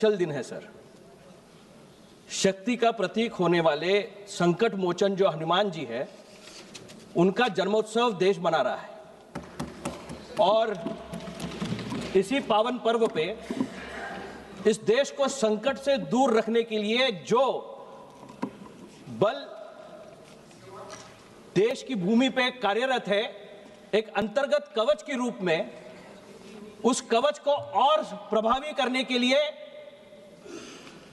चल दिन है सर। शक्ति का प्रतीक होने वाले संकट मोचन जो हनुमान जी है, उनका जन्मोत्सव देश मना रहा है और इसी पावन पर्व पे इस देश को संकट से दूर रखने के लिए जो बल देश की भूमि पे कार्यरत है, एक अंतर्गत कवच के रूप में, उस कवच को और प्रभावी करने के लिए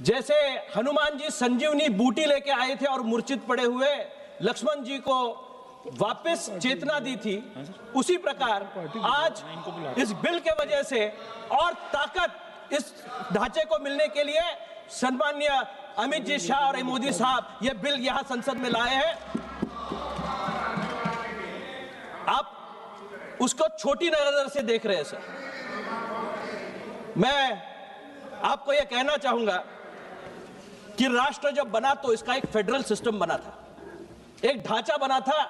जैसे हनुमान जी संजीवनी बूटी लेके आए थे और मूर्छित पड़े हुए लक्ष्मण जी को वापस चेतना दी थी, उसी प्रकार आज इस बिल के वजह से और ताकत इस ढांचे को मिलने के लिए सम्माननीय अमित जी शाह और मोदी साहब ये बिल यहां संसद में लाए हैं। आप उसको छोटी नजर से देख रहे हैं सर। मैं आपको यह कहना चाहूंगा कि राष्ट्र जब बना तो इसका एक फेडरल सिस्टम बना था, एक ढांचा बना था,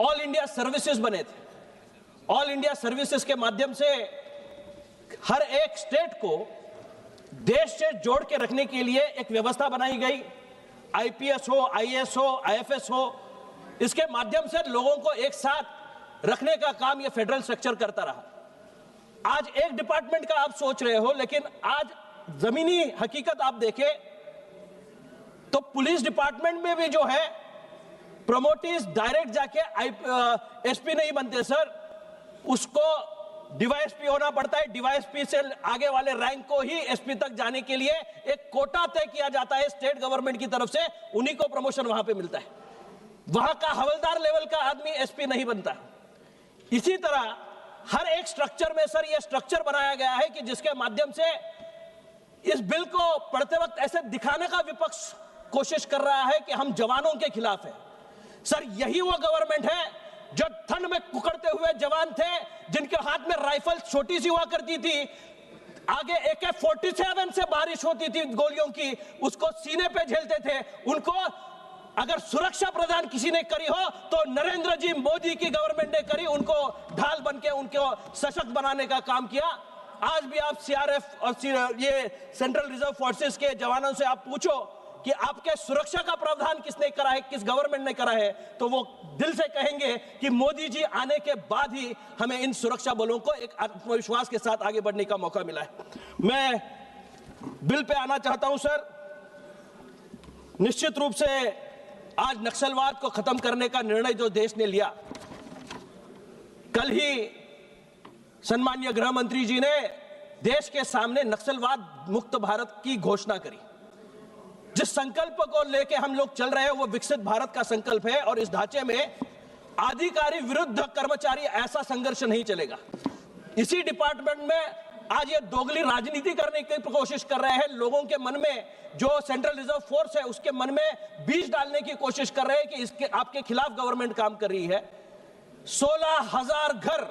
ऑल इंडिया सर्विसेज बने थे। ऑल इंडिया सर्विसेज के माध्यम से हर एक स्टेट को देश से जोड़ के रखने के लिए एक व्यवस्था बनाई गई। आईपीएस हो, आईएएस हो, आईएफएस हो, इसके माध्यम से लोगों को एक साथ रखने का काम यह फेडरल स्ट्रक्चर करता रहा। आज एक डिपार्टमेंट का आप सोच रहे हो, लेकिन आज जमीनी हकीकत आप देखें तो पुलिस डिपार्टमेंट में भी जो है प्रमोटीज डायरेक्ट जाके एसपी नहीं बनते सर, उसको डीवाईएसपी होना पड़ता है। डीवाईएसपी से आगे वाले रैंक को ही एसपी तक जाने के लिए एक कोटा तय किया जाता है स्टेट गवर्नमेंट की तरफ से, उन्हीं को प्रमोशन वहां पे मिलता है। वहां का हवलदार लेवल का आदमी एसपी नहीं बनता। इसी तरह हर एक स्ट्रक्चर में सर यह स्ट्रक्चर बनाया गया है कि जिसके माध्यम से इस बिल को पढ़ते वक्त ऐसे दिखाने का विपक्ष कोशिश कर रहा है कि हम जवानों के खिलाफ है। सर यही वो गवर्नमेंट है जो ठंड में कुकड़ते हुए जवान थे, जिनके हाथ में राइफल छोटी सी हुआ करती थी, आगे AK-47 से बारिश होती थी गोलियों की, उसको सीने पे झेलते थे। उनको अगर सुरक्षा प्रदान किसी ने करी हो तो नरेंद्र जी मोदी की गवर्नमेंट ने करी, उनको ढाल बनके उनको सशक्त बनाने का काम किया। आज भी आप सीआरएफ और ये सेंट्रल रिजर्व फोर्सेस के जवानों से आप पूछो कि आपके सुरक्षा का प्रावधान किसने करा है, किस गवर्नमेंट ने करा है, तो वो दिल से कहेंगे कि मोदी जी आने के बाद ही हमें इन सुरक्षा बलों को एक आत्मविश्वास के साथ आगे बढ़ने का मौका मिला है। मैं बिल पे आना चाहता हूं सर। निश्चित रूप से आज नक्सलवाद को खत्म करने का निर्णय जो देश ने लिया, कल ही सम्माननीय गृह मंत्री जी ने देश के सामने नक्सलवाद मुक्त भारत की घोषणा करी। जिस संकल्प को लेके हम लोग चल रहे हैं वो विकसित भारत का संकल्प है और इस ढांचे में अधिकारी विरुद्ध कर्मचारी ऐसा संघर्ष नहीं चलेगा। इसी डिपार्टमेंट में आज ये दोगली राजनीति करने की कोशिश कर रहे हैं। लोगों के मन में जो सेंट्रल रिजर्व फोर्स है उसके मन में बीज डालने की कोशिश कर रहे हैं कि इसके आपके खिलाफ गवर्नमेंट काम कर रही है। 16,000 घर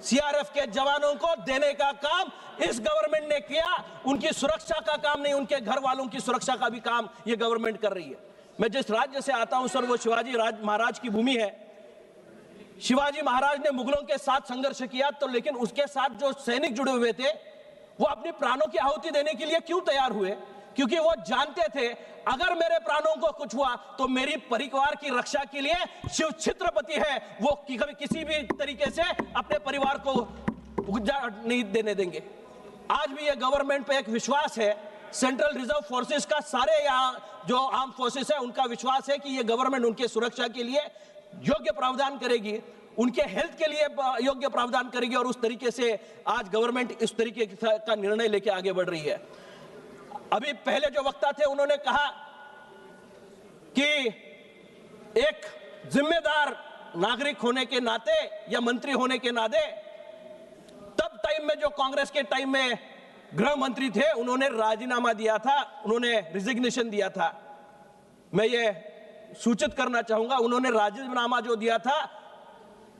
सीआरएफ के जवानों को देने का काम इस गवर्नमेंट ने किया। उनकी सुरक्षा का काम नहीं, उनके घर वालों की सुरक्षा का भी काम ये गवर्नमेंट कर रही है। मैं जिस राज्य से आता हूं सर वो शिवाजी महाराज की भूमि है। शिवाजी महाराज ने मुगलों के साथ संघर्ष किया, तो लेकिन उसके साथ जो सैनिक जुड़े हुए थे वो अपने प्राणों की आहुति देने के लिए क्यों तैयार हुए? क्योंकि वो जानते थे अगर मेरे प्राणों को कुछ हुआ तो मेरी परिवार की रक्षा के लिए शिव छत्रपति है, वो कभी किसी भी तरीके से अपने परिवार को नहीं देने देंगे। आज भी ये गवर्नमेंट पे एक विश्वास है, सेंट्रल रिजर्व फोर्सेस का, सारे यहाँ जो आर्म फोर्सेस है उनका विश्वास है कि ये गवर्नमेंट उनके सुरक्षा के लिए योग्य प्रावधान करेगी, उनके हेल्थ के लिए योग्य प्रावधान करेगी और उस तरीके से आज गवर्नमेंट इस तरीके का निर्णय लेके आगे बढ़ रही है। अभी पहले जो वक्ता थे उन्होंने कहा कि एक जिम्मेदार नागरिक होने के नाते या मंत्री होने के नाते, तब टाइम में जो कांग्रेस के टाइम में गृह मंत्री थे उन्होंने राजीनामा दिया था, उन्होंने रिजिग्नेशन दिया था। मैं ये सूचित करना चाहूंगा, उन्होंने राजीनामा जो दिया था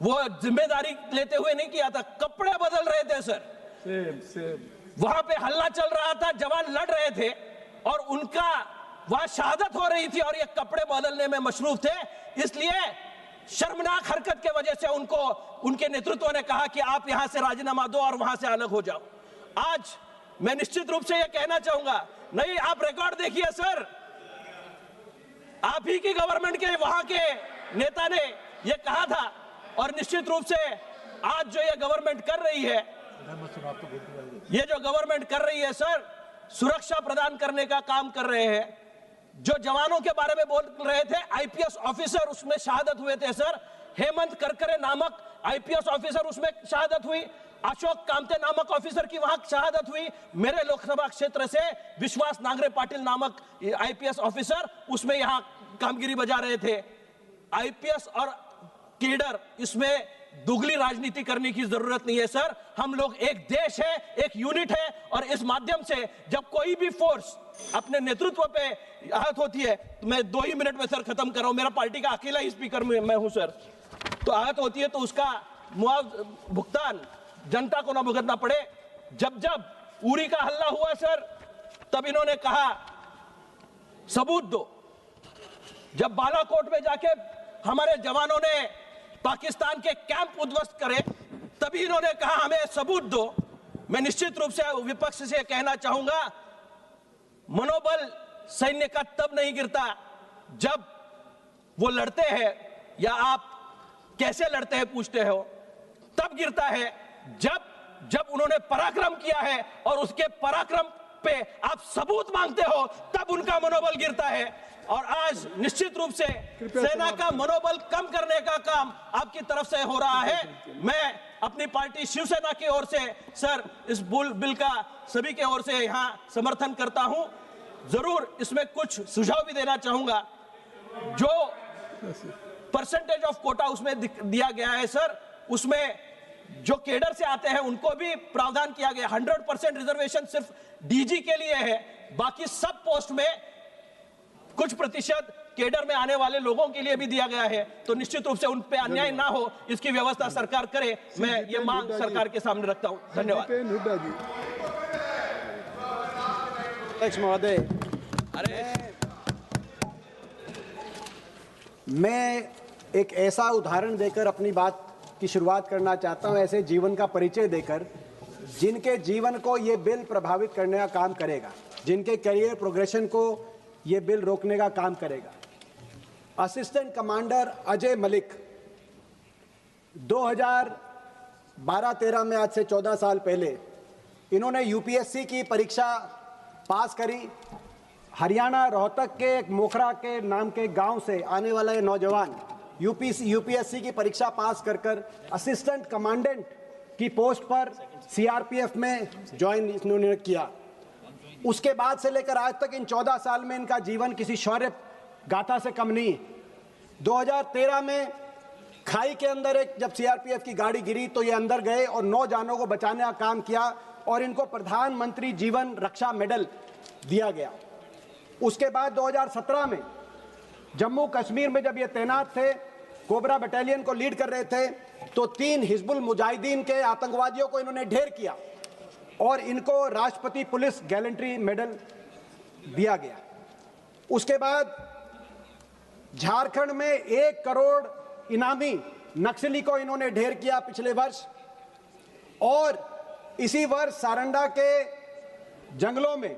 वो जिम्मेदारी लेते हुए नहीं किया था, कपड़े बदल रहे थे सर। वहां पे हल्ला चल रहा था, जवान लड़ रहे थे और उनका वहां शहादत हो रही थी और ये कपड़े बदलने में मशरूफ थे। इसलिए शर्मनाक हरकत के वजह से उनको उनके नेतृत्व ने कहा कि आप यहां से राजीनामा दो और वहां से अलग हो जाओ। आज मैं निश्चित रूप से यह कहना चाहूंगा, नहीं आप रिकॉर्ड देखिए सर, आप ही की गवर्नमेंट के वहां के नेता ने यह कहा था, और निश्चित रूप से आज जो यह गवर्नमेंट कर रही है, ये जो गवर्नमेंट कर रही है सर, सुरक्षा प्रदान करने का काम कर रहे हैं। जो जवानों के बारे में बोल रहे थे, आईपीएस ऑफिसर उसमें शहादत हुए थे सर, हेमंत करकरे नामक आईपीएस ऑफिसर उसमें शहादत हुई, अशोक कामते नामक ऑफिसर की वहां शहादत हुई, मेरे लोकसभा क्षेत्र से विश्वास नांगरे पाटिल नामक आईपीएस ऑफिसर उसमें यहां कामगिरी बजा रहे थे। आईपीएस और केडर, इसमें दुगली राजनीति करने की जरूरत नहीं है सर। हम लोग एक देश है, एक यूनिट है, और इस माध्यम से जब कोई भी फोर्स अपने नेतृत्व पे आहत होती है, तो मैं 2 ही मिनट में सर खत्म कर रहा हूं, मेरा पार्टी का अकेला ही स्पीकर मैं हूं सर, तो आहत होती है तो उसका भुगतान जनता को ना भुगतना पड़े। जब जब उरी का हल्ला हुआ सर, तब इन्होंने कहा सबूत दो। जब बालाकोट में जाके हमारे जवानों ने पाकिस्तान के कैंप उद्ध्वस्त करे, तभी इन्होंने कहा हमें सबूत दो। मैं निश्चित रूप से विपक्ष से कहना चाहूंगा, मनोबल सैन्य का तब नहीं गिरता जब वो लड़ते हैं, या आप कैसे लड़ते हैं पूछते हो, तब गिरता है जब उन्होंने पराक्रम किया है और उसके पराक्रम पे आप सबूत मांगते हो, तब उनका मनोबल गिरता है। और आज निश्चित रूप से सेना का मनोबल कम करने का काम आपकी तरफ से हो रहा है। मैं अपनी पार्टी शिवसेना की ओर से सर इस बिल का सभी के ओर से यहां समर्थन करता हूं। जरूर इसमें कुछ सुझाव भी देना चाहूंगा। जो परसेंटेज ऑफ कोटा उसमें दिया गया है सर, उसमें जो केडर से आते हैं उनको भी प्रावधान किया गया। 100% रिजर्वेशन सिर्फ डीजी के लिए है, बाकी सब पोस्ट में कुछ प्रतिशत केडर में आने वाले लोगों के लिए भी दिया गया है। तो निश्चित रूप से उन पे अन्याय ना हो, इसकी व्यवस्था सरकार करे। मैं ये मांग सरकार के सामने रखता हूं। धन्यवाद। अध्यक्ष महोदय, मैं एक ऐसा उदाहरण देकर अपनी बात की शुरुआत करना चाहता हूं, ऐसे जीवन का परिचय देकर जिनके जीवन को ये बिल प्रभावित करने का काम करेगा, जिनके करियर प्रोग्रेशन को ये बिल रोकने का काम करेगा। असिस्टेंट कमांडर अजय मलिक 2012-13 में, आज से 14 साल पहले, इन्होंने यूपीएससी की परीक्षा पास करी। हरियाणा रोहतक के एक मोखरा के नाम के गांव से आने वाला ये नौजवान यूपीएससी की परीक्षा पास कर असिस्टेंट कमांडेंट की पोस्ट पर सीआरपीएफ में ज्वाइन इन्होंने किया। उसके बाद से लेकर आज तक इन 14 साल में इनका जीवन किसी शौर्य गाथा से कम नहीं। 2013 में खाई के अंदर जब सीआरपीएफ की गाड़ी गिरी तो ये अंदर गए और 9 जानों को बचाने का काम किया और इनको प्रधानमंत्री जीवन रक्षा मेडल दिया गया। उसके बाद 2017 में जम्मू कश्मीर में जब ये तैनात थे, कोबरा बटालियन को लीड कर रहे थे, तो 3 हिजबुल मुजाहिदीन के आतंकवादियों को इन्होंने ढेर किया और इनको राष्ट्रपति पुलिस गैलेंट्री मेडल दिया गया। उसके बाद झारखंड में 1 करोड़ इनामी नक्सली को इन्होंने ढेर किया पिछले वर्ष, और इसी वर्ष सारंडा के जंगलों में